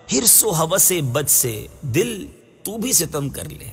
हिर्स व हवस बद से दिल तू भी सितम कर ले,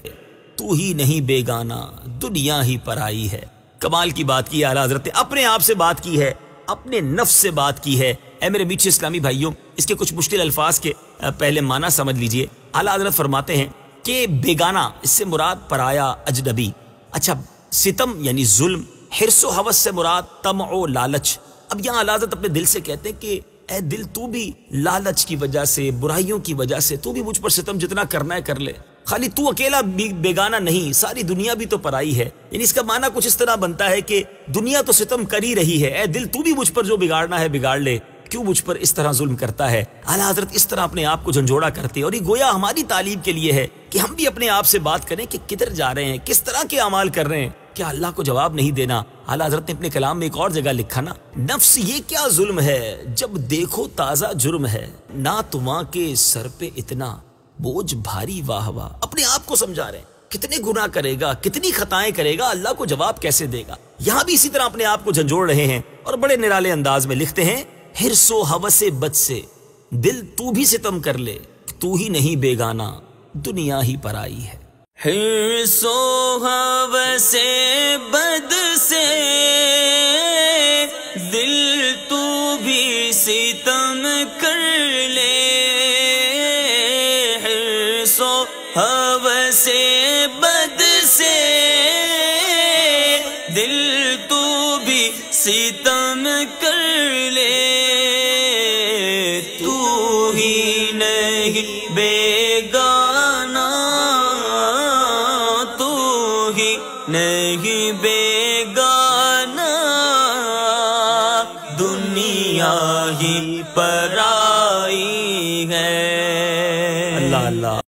तू ही नहीं बेगाना दुनिया ही पराई है। कमाल की बात की आला हजरत ने, अपने आप से बात की है, अपने नफ्स से बात की है। ऐ मेरे मीठे इस्लामी भाइयों, इसके कुछ मुश्किल अल्फाज के पहले माना समझ लीजिए। आला हजरत फरमाते हैं कि बेगाना, इससे मुराद पराया, अजनबी। अच्छा, सितम यानी जुल्म, हिर्स व हवस से मुराद तमओ, लालच। अब यहाँ आला हजरत अपने दिल से कहते हैं कि ऐ दिल, तू भी लालच की वजह से, बुराइयों की वजह से तू भी मुझ पर सितम जितना करना है कर ले। खाली तू अकेला बेगाना नहीं, सारी दुनिया भी तो पराई है। यानी इसका माना कुछ इस तरह बनता है कि दुनिया तो सितम कर ही रही है, ऐ दिल तू भी मुझ पर जो बिगाड़ना है बिगाड़ ले, क्यों मुझ पर इस तरह जुल्म करता है। आला हजरत इस तरह अपने आप को झंझोड़ा करते हैं, और ये गोया हमारी तालीम के लिए है कि हम भी अपने आप से बात करें कि किधर जा रहे हैं, किस तरह के अमाल कर रहे हैं। क्या अल्लाह को जवाब नहीं देना? आला हजरत ने अपने कलाम में एक और जगह लिखा ना, नफ्स ये क्या जुल्म है, जब देखो ताजा जुर्म है, ना तुमा के सर पे इतना बोझ भारी वाह वाह। अपने आप को समझा रहे हैं, कितने गुनाह करेगा, कितनी खताएं करेगा, अल्लाह को जवाब कैसे देगा। यहां भी इसी तरह अपने आप को झंझोड़ रहे हैं, और बड़े निराले अंदाज में लिखते हैं, हिर्सो हवसे बद से दिल तू भी सितम कर ले, तू ही नहीं बेगाना दुनिया ही पराई है। हिर्सो हवसे बद से दिल तू भी सितम कर ले, हिर्सो हवसे बद से दिल तू भी सितम कर ले, तू ही नहीं बेगाना, तू ही नहीं बेगाना दुनिया ही पराई है। अल्लाह अल्लाह।